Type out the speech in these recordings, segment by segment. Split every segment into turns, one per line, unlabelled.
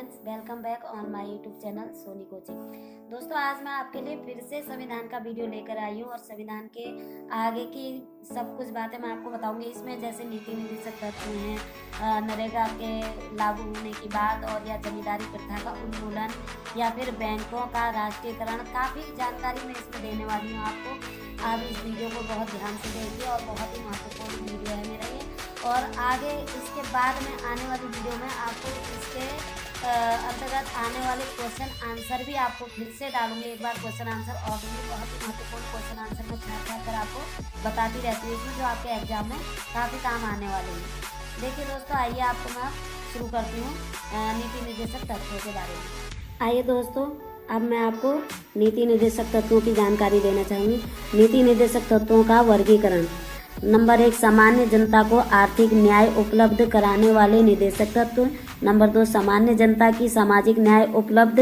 Friends, welcome back on my YouTube channel Sony coaching. दोस्तों, आज मैं आपके लिए फिर से संविधान का वीडियो लेकर आई हूँ और संविधान के आगे की सब कुछ बातें मैं आपको बताऊंगी। इसमें जैसे नीति निर्देशक तत्व हैं, नरेगा के लागू होने की बात, और या जमींदारी प्रथा का उन्मूलन, या फिर बैंकों का राष्ट्रीयकरण, काफ़ी जानकारी मैं इसमें देने वाली हूँ आपको। आप इस वीडियो को बहुत ध्यान से देखिए और बहुत ही महत्वपूर्ण वीडियो है मेरा ये। और आगे इसके बाद में आने वाली वीडियो में आपको इसके अंतर्गत आने वाले क्वेश्चन आंसर भी आपको फिर से डालूंगी। एक बार क्वेश्चन आंसर और भी बहुत ही महत्वपूर्ण क्वेश्चन आंसर में छाट कर आपको बताती रहती हूँ, इसमें जो आपके एग्जाम में काफ़ी काम आने वाले हैं। देखिए दोस्तों, आइए आपको मैं शुरू करती हूँ नीति निर्देशक तत्वों के बारे में। आइए दोस्तों, अब मैं आपको नीति निर्देशक तत्वों की जानकारी देना चाहूँगी। नीति निर्देशक तत्वों का वर्गीकरण। नंबर 1, सामान्य जनता को आर्थिक न्याय उपलब्ध कराने वाले निर्देशक तत्व। नंबर 2, सामान्य जनता की सामाजिक न्याय उपलब्ध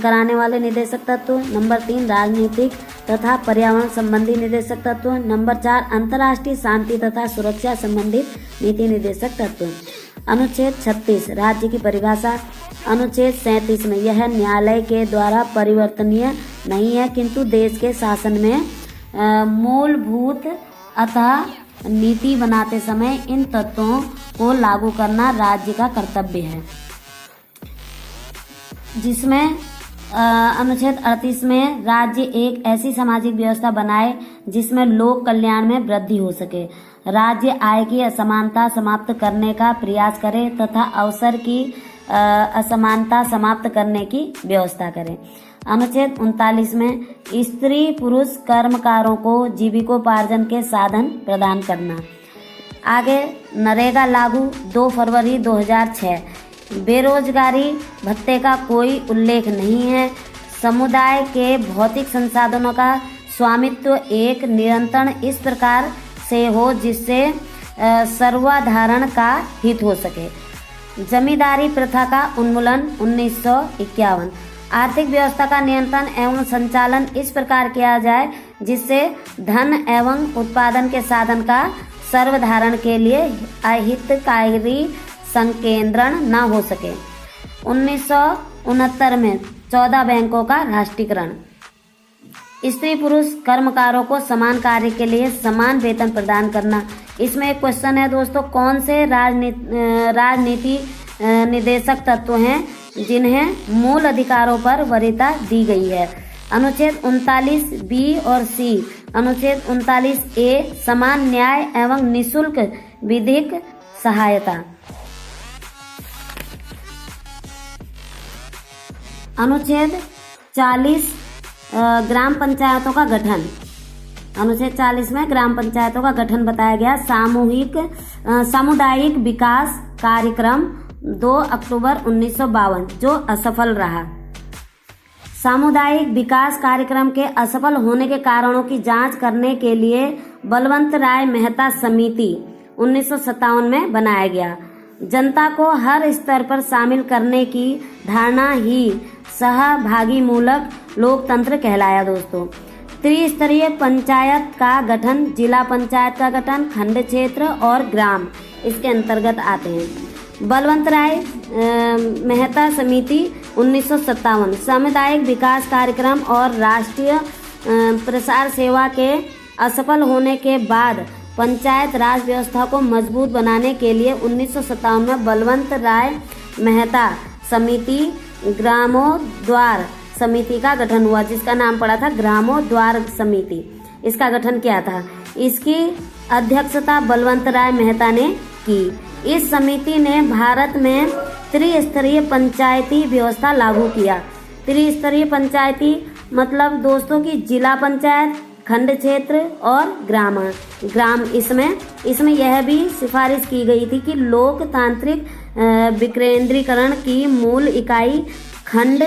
कराने वाले निर्देशक तत्व। नंबर 3, राजनीतिक तथा पर्यावरण संबंधी निर्देशक तत्व। नंबर 4, अंतर्राष्ट्रीय शांति तथा सुरक्षा संबंधित नीति निर्देशक तत्व। अनुच्छेद 36, राज्य की परिभाषा। अनुच्छेद 37 में यह न्यायालय के द्वारा परिवर्तनीय नहीं है, किंतु देश के शासन में मूलभूत अतः नीति बनाते समय इन तत्वों को लागू करना राज्य का कर्तव्य है। जिसमें अनुच्छेद 38 में राज्य एक ऐसी सामाजिक व्यवस्था बनाए जिसमें लोक कल्याण में वृद्धि हो सके। राज्य आय की असमानता समाप्त करने का प्रयास करे तथा अवसर की असमानता समाप्त करने की व्यवस्था करे। अनुच्छेद 39 में स्त्री पुरुष कर्मकारों को जीविकोपार्जन के साधन प्रदान करना। आगे नरेगा लागू 2 फरवरी 2006। बेरोजगारी भत्ते का कोई उल्लेख नहीं है। समुदाय के भौतिक संसाधनों का स्वामित्व एक नियंत्रण इस प्रकार से हो जिससे सर्वसाधारण का हित हो सके। जमींदारी प्रथा का उन्मूलन 1951। आर्थिक व्यवस्था का नियंत्रण एवं संचालन इस प्रकार किया जाए जिससे धन एवं उत्पादन के साधन का सर्वधारण के लिए अहितकारी संकेंद्रण न हो सके। 1969 में 14 बैंकों का राष्ट्रीयकरण। स्त्री पुरुष कर्मकारों को समान कार्य के लिए समान वेतन प्रदान करना। इसमें एक क्वेश्चन है दोस्तों, कौन से राजनीति निर्देशक तत्व हैं जिन्हें मूल अधिकारों पर वरीयता दी गई है। अनुच्छेद 39 बी और सी। अनुच्छेद 39 ए, समान न्याय एवं निःशुल्क विधिक सहायता। अनुच्छेद 40 ग्राम पंचायतों का गठन। अनुच्छेद 40 में ग्राम पंचायतों का गठन बताया गया। सामुदायिक विकास कार्यक्रम 2 अक्टूबर 1952 जो असफल रहा। सामुदायिक विकास कार्यक्रम के असफल होने के कारणों की जांच करने के लिए बलवंत राय मेहता समिति 1957 में बनाया गया। जनता को हर स्तर पर शामिल करने की धारणा ही सहभागी मूलक लोकतंत्र कहलाया दोस्तों। त्रिस्तरीय पंचायत का गठन, जिला पंचायत का गठन, खंड क्षेत्र और ग्राम इसके अंतर्गत आते हैं। बलवंत राय मेहता समिति 1957 सामुदायिक विकास कार्यक्रम और राष्ट्रीय प्रसार सेवा के असफल होने के बाद पंचायत राज व्यवस्था को मजबूत बनाने के लिए 1957 में बलवंत राय मेहता समिति ग्रामोद्धार समिति का गठन हुआ, जिसका नाम पड़ा था ग्रामोद्धार समिति। इसका गठन किया था। इसकी अध्यक्षता बलवंत राय मेहता ने की। इस समिति ने भारत में त्रिस्तरीय पंचायती व्यवस्था लागू किया। त्रिस्तरीय पंचायती मतलब दोस्तों की जिला पंचायत, खंड क्षेत्र और ग्राम। इसमें यह भी सिफारिश की गई थी कि लोकतांत्रिक विकेंद्रीकरण की मूल इकाई खंड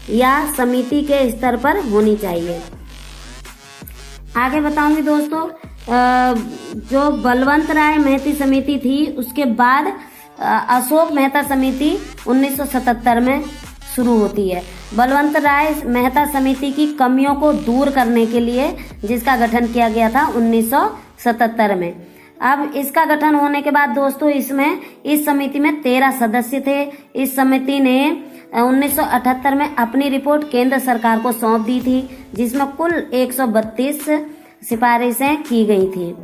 या समिति के स्तर पर होनी चाहिए। आगे बताऊंगी दोस्तों, जो बलवंत राय मेहती समिति थी उसके बाद अशोक मेहता समिति 1977 में शुरू होती है। बलवंत राय मेहता समिति की कमियों को दूर करने के लिए जिसका गठन किया गया था 1977 में। अब इसका गठन होने के बाद दोस्तों इस समिति में 13 सदस्य थे। इस समिति ने 1978 में अपनी रिपोर्ट केंद्र सरकार को सौंप दी थी, जिसमें कुल 132 सिफारिशें की गई थी।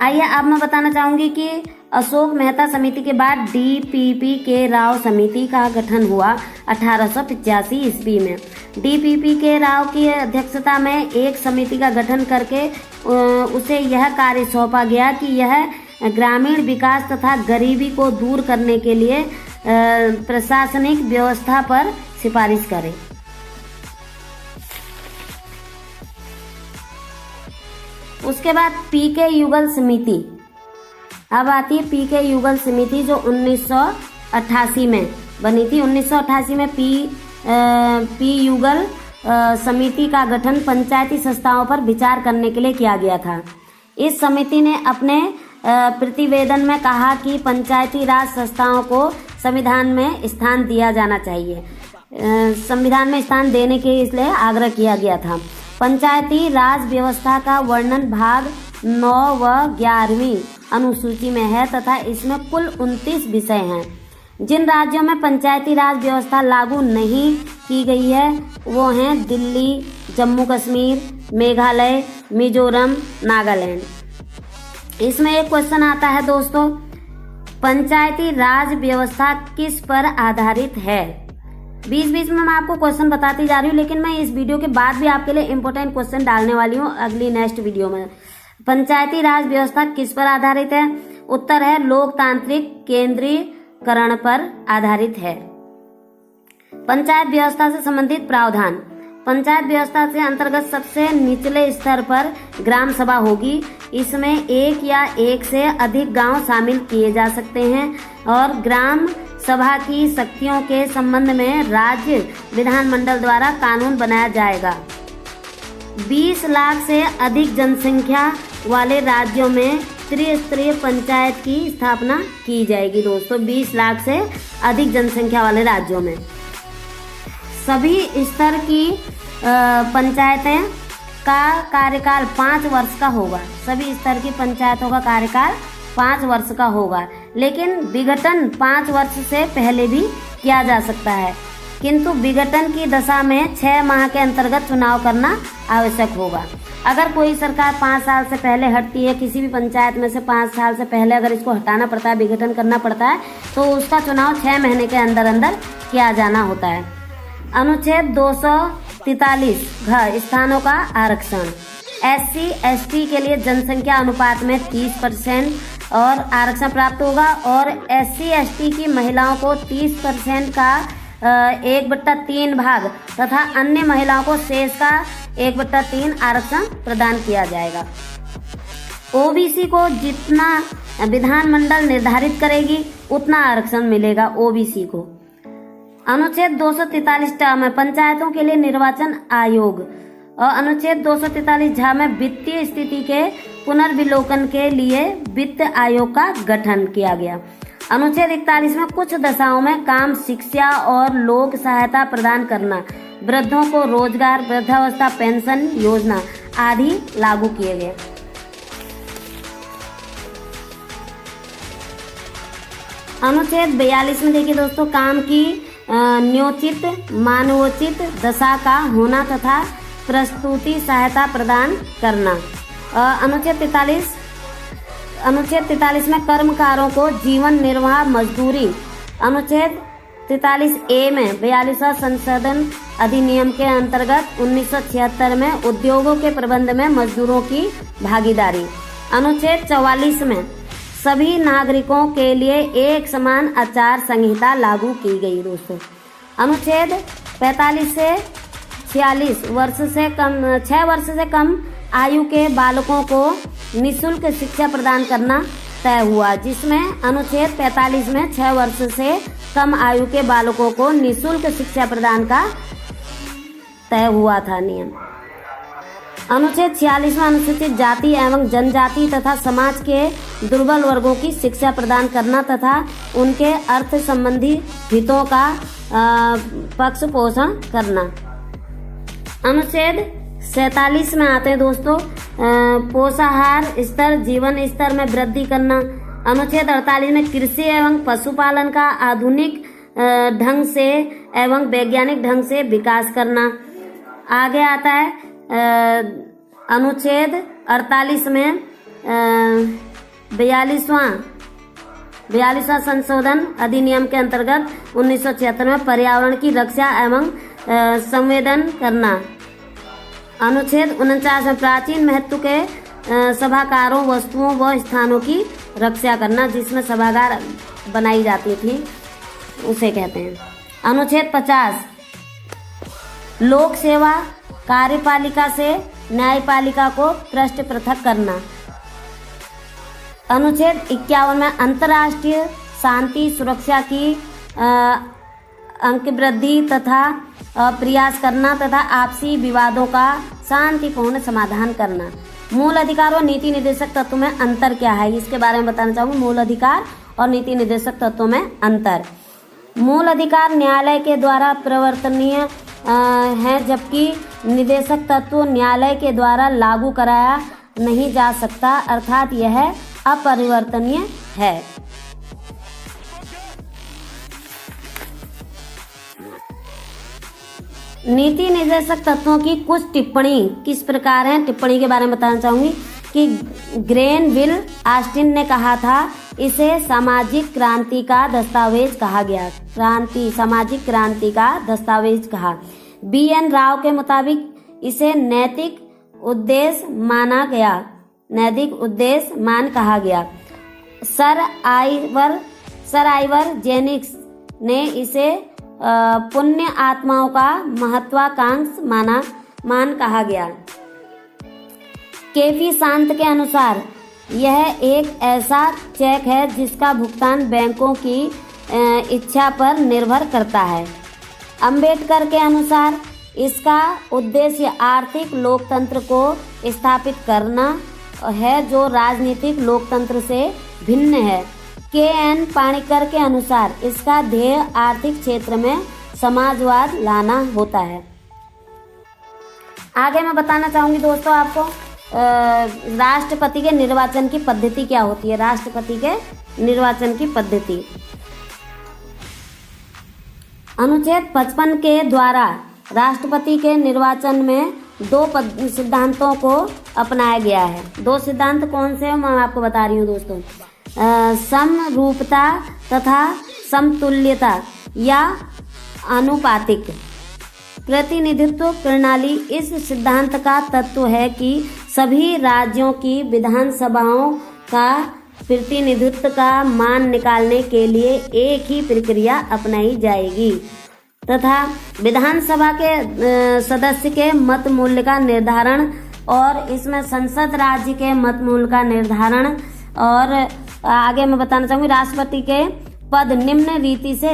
आइए अब मैं बताना चाहूंगी कि अशोक मेहता समिति के बाद डीपीपी के राव समिति का गठन हुआ 1885 ईस्वी में। डीपीपी के राव की अध्यक्षता में एक समिति का गठन करके उसे यह कार्य सौंपा गया कि यह ग्रामीण विकास तथा गरीबी को दूर करने के लिए प्रशासनिक व्यवस्था पर सिफारिश करे। उसके बाद पीके युगल समिति। अब आती है पीके युगल समिति, जो 1988 में बनी थी। 1988 में पी युगल समिति का गठन पंचायती संस्थाओं पर विचार करने के लिए किया गया था। इस समिति ने अपने प्रतिवेदन में कहा कि पंचायती राज संस्थाओं को संविधान में स्थान दिया जाना चाहिए। संविधान में स्थान देने के इसलिए आग्रह किया गया था। पंचायती राज व्यवस्था का वर्णन भाग 9 व 11वीं अनुसूची में है तथा इसमें कुल 29 विषय हैं। जिन राज्यों में पंचायती राज व्यवस्था लागू नहीं की गई है वो हैं दिल्ली, जम्मू कश्मीर, मेघालय, मिजोरम, नागालैंड। इसमें एक क्वेश्चन आता है दोस्तों, पंचायती राज व्यवस्था किस पर आधारित है? बीच बीच में मैं आपको क्वेश्चन बताती जा रही हूँ, लेकिन मैं इस वीडियो के बाद भी आपके लिए इम्पोर्टेंट क्वेश्चन डालने वाली हूँ अगली नेक्स्ट वीडियो में। पंचायती राज व्यवस्था किस पर आधारित है? उत्तर है लोकतांत्रिक केंद्रीकरण पर आधारित है। पंचायत व्यवस्था से संबंधित प्रावधान। पंचायत व्यवस्था से अंतर्गत सबसे निचले स्तर पर ग्राम सभा होगी। इसमें एक या एक से अधिक गांव शामिल किए जा सकते हैं और ग्राम सभा की शक्तियों के संबंध में राज्य विधानमंडल द्वारा कानून बनाया जाएगा। 20 लाख से अधिक जनसंख्या वाले राज्यों में त्रिस्तरीय पंचायत की स्थापना की जाएगी। दोस्तों 20 लाख से अधिक जनसंख्या वाले राज्यों में सभी स्तर की पंचायतें का कार्यकाल 5 वर्ष का होगा। सभी स्तर की पंचायतों का कार्यकाल 5 वर्ष का होगा, लेकिन विघटन 5 वर्ष से पहले भी किया जा सकता है, किंतु विघटन की दशा में 6 माह के अंतर्गत चुनाव करना आवश्यक होगा। अगर कोई सरकार 5 साल से पहले हटती है, किसी भी पंचायत में से 5 साल से पहले अगर इसको हटाना पड़ता है, विघटन करना पड़ता है, तो उसका चुनाव 6 महीने के अंदर अंदर किया जाना होता है। अनुच्छेद 243 घ स्थानों का आरक्षण। SC ST के लिए जनसंख्या अनुपात में 30% और आरक्षण प्राप्त होगा और SC ST की महिलाओं को 30% का 1/3 भाग तथा अन्य महिलाओं को शेष का 1/3 आरक्षण प्रदान किया जाएगा। OBC को जितना विधानमंडल निर्धारित करेगी उतना आरक्षण मिलेगा OBC को। अनुच्छेद 243 में पंचायतों के लिए निर्वाचन आयोग और अनुच्छेद 243 झ में वित्तीय स्थिति के पुनर्विलोकन के लिए वित्त आयोग का गठन किया गया। अनुच्छेद 41 में कुछ दशाओं में काम, शिक्षा और लोक सहायता प्रदान करना, वृद्धों को रोजगार, वृद्धावस्था पेंशन योजना आदि लागू किए गए। अनुच्छेद 42 में देखिए दोस्तों, काम की न्योचित मानवोचित दशा का होना तथा प्रस्तुति सहायता प्रदान करना। अनुच्छेद 43 में कर्मकारों को जीवन निर्वाह मजदूरी। अनुच्छेद 43A में 42वां संशोधन अधिनियम के अंतर्गत 1976 में उद्योगों के प्रबंध में मजदूरों की भागीदारी। अनुच्छेद 44 में सभी नागरिकों के लिए एक समान आचार संहिता लागू की गई। दोस्तों अनुच्छेद 45 से 46 वर्ष से कम 6 वर्ष से कम आयु के बालकों को निःशुल्क शिक्षा प्रदान करना तय हुआ, जिसमें अनुच्छेद 45 में 6 वर्ष से कम आयु के बालकों को निःशुल्क शिक्षा प्रदान का तय हुआ था नियम। अनुच्छेद 46 में अनुसूचित जाति एवं जनजाति तथा समाज के दुर्बल वर्गों की शिक्षा प्रदान करना तथा उनके अर्थ संबंधी हितों का पक्ष पोषण करना। अनुच्छेद 47 में आते हैं दोस्तों, पोषाहार स्तर, जीवन स्तर में वृद्धि करना। अनुच्छेद 48 में कृषि एवं पशुपालन का आधुनिक ढंग से एवं वैज्ञानिक ढंग से विकास करना। आगे आता है अनुच्छेद 48 में 42वां संशोधन अधिनियम के अंतर्गत 1976 में पर्यावरण की रक्षा एवं संवेदन करना। अनुच्छेद 49 में प्राचीन महत्व के सभागारों, वस्तुओं व स्थानों की रक्षा करना, जिसमें सभागार बनाई जाती थी उसे कहते हैं। अनुच्छेद 50 लोक सेवा कार्यपालिका से न्यायपालिका को पृष्ठ पृथक करना। अनुच्छेद 51 में अंतर्राष्ट्रीय शांति सुरक्षा की अंकवृद्धि तथा प्रयास करना तथा आपसी विवादों का शांतिपूर्ण समाधान करना। मूल अधिकार और नीति निर्देशक तत्वों में अंतर क्या है, इसके बारे में बताना चाहूँगी। मूल अधिकार और नीति निर्देशक तत्वों में अंतर। मूल अधिकार न्यायालय के द्वारा प्रवर्तनीय है, जबकि निर्देशक तत्व न्यायालय के द्वारा लागू कराया नहीं जा सकता, अर्थात यह अपरिवर्तनीय है। नीति निर्देशक तत्वों की कुछ टिप्पणी किस प्रकार है, टिप्पणी के बारे में बताना चाहूंगी कि ग्रेनविल ऑस्टिन ने कहा था, इसे सामाजिक क्रांति का दस्तावेज कहा गया। सामाजिक क्रांति का दस्तावेज कहा। BN राव के मुताबिक इसे नैतिक उद्देश्य मान कहा गया। सर आइवर जेनिक्स ने इसे पुण्य आत्माओं का महत्वाकांक्ष मान कहा गया। केपी शांत के अनुसार यह एक ऐसा चेक है जिसका भुगतान बैंकों की इच्छा पर निर्भर करता है। अंबेडकर के अनुसार इसका उद्देश्य आर्थिक लोकतंत्र को स्थापित करना है, जो राजनीतिक लोकतंत्र से भिन्न है। KN पाणिकर के अनुसार इसका ध्येय आर्थिक क्षेत्र में समाजवाद लाना होता है। आगे मैं बताना चाहूंगी दोस्तों आपको राष्ट्रपति के निर्वाचन की पद्धति क्या होती है। राष्ट्रपति के निर्वाचन की पद्धति अनुच्छेद 55 के द्वारा राष्ट्रपति के निर्वाचन में दो सिद्धांतों को अपनाया गया है। दो सिद्धांत कौन से हैं मैं आपको बता रही हूँ दोस्तों। समरूपता तथा समतुल्यता या अनुपातिक प्रतिनिधित्व प्रणाली इस सिद्धांत का तत्व है कि सभी राज्यों की विधानसभाओं का प्रतिनिधित्व का मान निकालने के लिए एक ही प्रक्रिया अपनाई जाएगी तथा विधानसभा के सदस्य के मत मूल्य का निर्धारण और इसमें संसद राज्य के मत मूल्य का निर्धारण। और आगे मैं बताना चाहूंगी राष्ट्रपति के पद निम्न रीति से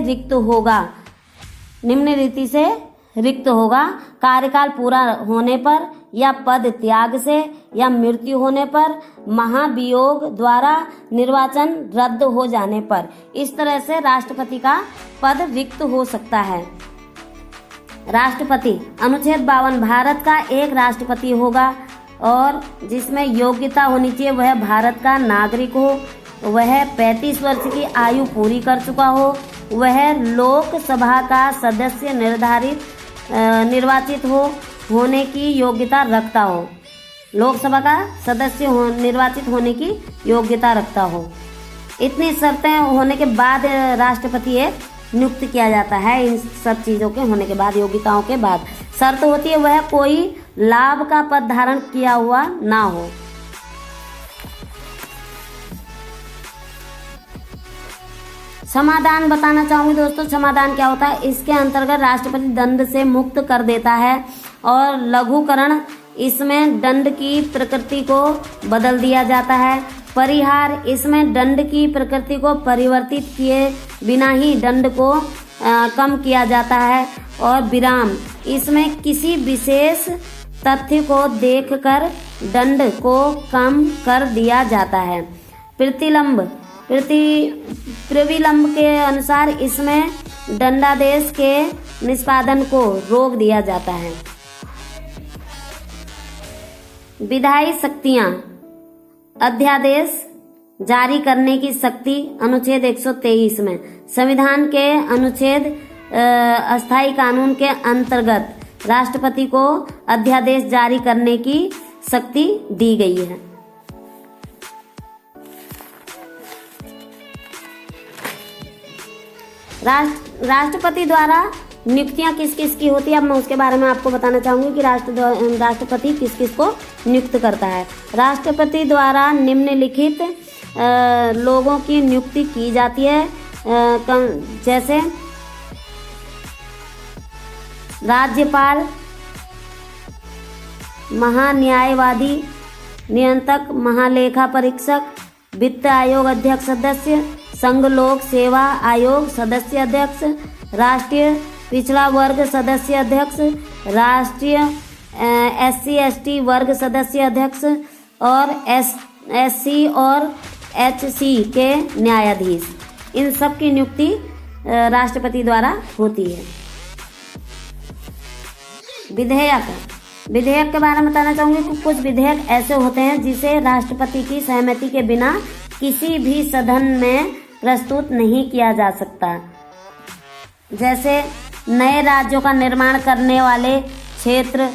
रिक्त होगा कार्यकाल पूरा होने पर या पद त्याग से या मृत्यु होने पर, महाभियोग द्वारा निर्वाचन रद्द हो जाने पर। इस तरह से राष्ट्रपति का पद रिक्त हो सकता है। राष्ट्रपति अनुच्छेद 52 भारत का एक राष्ट्रपति होगा और जिसमें योग्यता होनी चाहिए वह भारत का नागरिक हो, वह 35 वर्ष की आयु पूरी कर चुका हो, वह लोकसभा का सदस्य निर्वाचित होने की योग्यता रखता हो, लोकसभा का सदस्य निर्वाचित होने की योग्यता रखता हो। इतनी शर्तें होने के बाद राष्ट्रपति एक नियुक्त किया जाता है। इन सब चीजों के होने के बाद, योग्यताओं के बाद शर्त होती है वह कोई लाभ का पद धारण किया हुआ ना हो। समाधान बताना चाहूंगी दोस्तों। समाधान क्या होता है, इसके अंतर्गत राष्ट्रपति दंड से मुक्त कर देता है और लघुकरण, इसमें दंड की प्रकृति को बदल दिया जाता है। परिहार, इसमें दंड की प्रकृति को परिवर्तित किए बिना ही दंड को कम किया जाता है। और विराम, इसमें किसी विशेष तथ्य को देखकर दंड को कम कर दिया जाता है। प्रविलंब के अनुसार इसमें दंडादेश के निष्पादन को रोक दिया जाता है। विधायी शक्तियां, अध्यादेश जारी करने की शक्ति अनुच्छेद 123 में। संविधान के अनुच्छेद अस्थायी कानून के अंतर्गत राष्ट्रपति को अध्यादेश जारी करने की शक्ति दी गई है। राष्ट्रपति द्वारा नियुक्तियां किस किस की होती है, अब मैं उसके बारे में आपको बताना चाहूंगी कि राष्ट्रपति किस किस को नियुक्त करता है। राष्ट्रपति द्वारा निम्नलिखित लोगों की नियुक्ति की जाती है, जैसे राज्यपाल, महान्यायवादी, नियंत्रक, महालेखा परीक्षक, वित्त आयोग अध्यक्ष सदस्य, संघ लोक सेवा आयोग सदस्य अध्यक्ष, राष्ट्रीय पिछड़ा वर्ग सदस्य अध्यक्ष, राष्ट्रीय SC ST वर्ग सदस्य अध्यक्ष और SC और HC के न्यायाधीश, इन सब की नियुक्ति राष्ट्रपति द्वारा होती है। विधेयक के बारे में बताना चाहूंगी कि कुछ विधेयक ऐसे होते हैं जिसे राष्ट्रपति की सहमति के बिना किसी भी सदन में प्रस्तुत नहीं किया जा सकता। जैसे नए राज्यों का निर्माण करने वाले क्षेत्र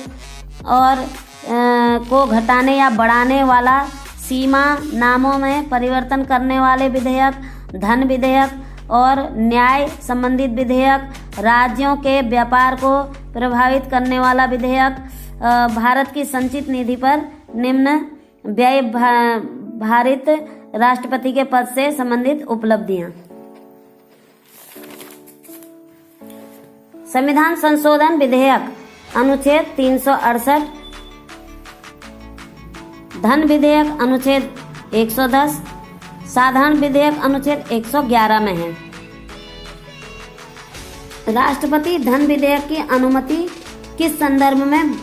और को घटाने या बढ़ाने वाला सीमा नामों में परिवर्तन करने वाले विधेयक, धन विधेयक और न्याय संबंधित विधेयक, राज्यों के व्यापार को प्रभावित करने वाला विधेयक, भारत की संचित निधि पर निम्न व्यय भारित राष्ट्रपति के पद से संबंधित उपलब्धियां। संविधान संशोधन विधेयक अनुच्छेद 368, धन विधेयक अनुच्छेद 110, साधारण विधेयक अनुच्छेद 111 में है। राष्ट्रपति धन विधेयक की अनुमति किस संदर्भ में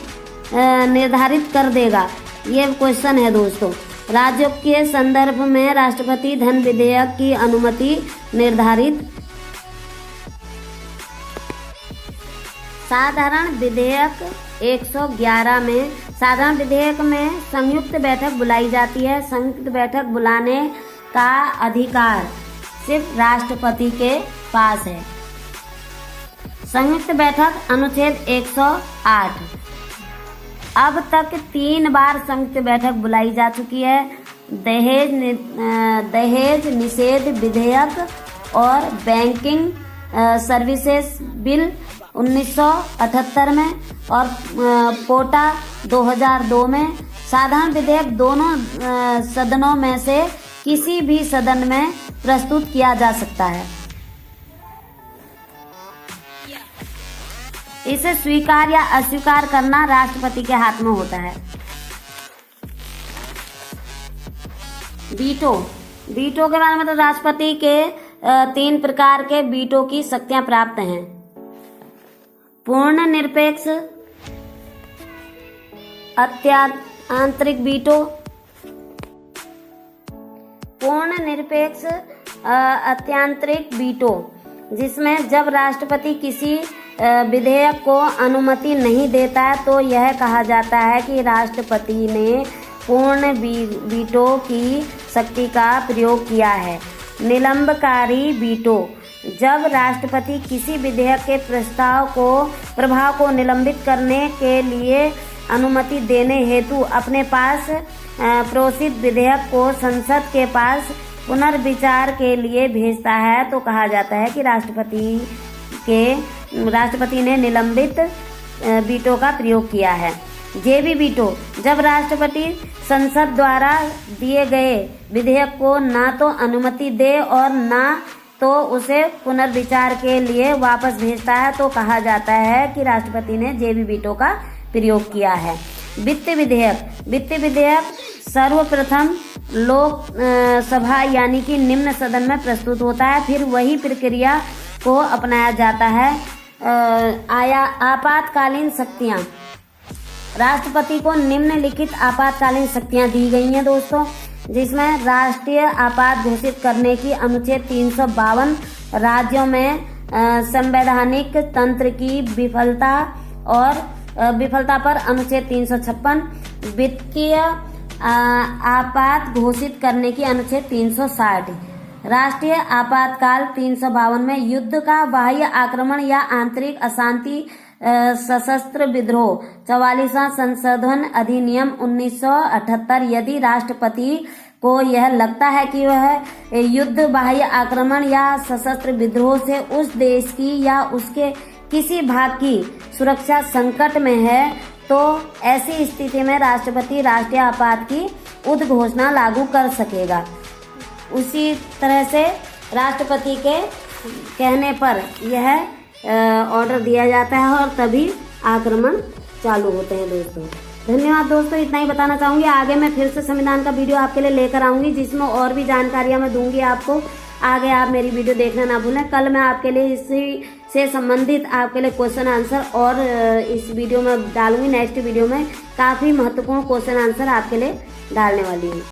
निर्धारित कर देगा, ये क्वेश्चन है दोस्तों। राज्यों के संदर्भ में राष्ट्रपति धन विधेयक की अनुमति निर्धारित। साधारण विधेयक 111 में, साधारण विधेयक में संयुक्त बैठक बुलाई जाती है। संयुक्त बैठक बुलाने का अधिकार सिर्फ राष्ट्रपति के पास है। संयुक्त बैठक अनुच्छेद 108। अब तक 3 बार संयुक्त बैठक बुलाई जा चुकी है। दहेज निषेध विधेयक और बैंकिंग सर्विसेज बिल 1978 में और कोटा 2002 में। साधारण विधेयक दोनों सदनों में से किसी भी सदन में प्रस्तुत किया जा सकता है। इसे स्वीकार या अस्वीकार करना राष्ट्रपति के हाथ में होता है। वीटो के बारे में तो राष्ट्रपति के 3 प्रकार के वीटो की शक्तियां प्राप्त हैं। पूर्ण निरपेक्ष आंतरिक वीटो, पूर्ण निरपेक्ष अत्यांतरिक वीटो, जिसमें जब राष्ट्रपति किसी विधेयक को अनुमति नहीं देता है तो यह कहा जाता है कि राष्ट्रपति ने पूर्ण वीटो की शक्ति का प्रयोग किया है। निलंबकारी वीटो, जब राष्ट्रपति किसी विधेयक के प्रभाव को निलंबित करने के लिए अनुमति देने हेतु अपने पास प्रेषित विधेयक को संसद के पास पुनर्विचार के लिए भेजता है तो कहा जाता है कि राष्ट्रपति ने निलंबित वीटो का प्रयोग किया है। जेबी वीटो, जब राष्ट्रपति संसद द्वारा दिए गए विधेयक को ना तो अनुमति दे और ना तो उसे पुनर्विचार के लिए वापस भेजता है तो कहा जाता है कि राष्ट्रपति ने जेबी वीटो का प्रयोग किया है। वित्त विधेयक सर्वप्रथम लोक सभा यानी कि निम्न सदन में प्रस्तुत होता है, फिर वही प्रक्रिया को अपनाया जाता है। आपातकालीन शक्तियां, राष्ट्रपति को निम्नलिखित आपातकालीन शक्तियां दी गई हैं दोस्तों, जिसमें राष्ट्रीय आपात घोषित करने की अनुच्छेद 352, राज्यों में संवैधानिक तंत्र की विफलता पर अनुच्छेद 356, वित्तीय आपात घोषित करने की अनुच्छेद 360। राष्ट्रीय आपातकाल 352 में युद्ध का बाह्य आक्रमण या आंतरिक अशांति सशस्त्र विद्रोह। 44वां संशोधन अधिनियम 1978। यदि राष्ट्रपति को यह लगता है कि वह युद्ध बाह्य आक्रमण या सशस्त्र विद्रोह से उस देश की या उसके किसी भाग की सुरक्षा संकट में है तो ऐसी स्थिति में राष्ट्रपति राष्ट्रीय आपात की उद्घोषणा लागू कर सकेगा। उसी तरह से राष्ट्रपति के कहने पर यह ऑर्डर दिया जाता है और तभी आक्रमण चालू होते हैं। दोस्तों धन्यवाद। दोस्तों इतना ही बताना चाहूंगी। आगे मैं फिर से संविधान का वीडियो आपके लिए लेकर आऊंगी जिसमें और भी जानकारियां मैं दूंगी आपको। आगे आप मेरी वीडियो देखना ना भूलें। कल मैं आपके लिए इसी से संबंधित आपके लिए क्वेश्चन आंसर और इस वीडियो में डालूंगी। नेक्स्ट वीडियो में काफी महत्वपूर्ण क्वेश्चन आंसर आपके लिए डालने वाली हूँ।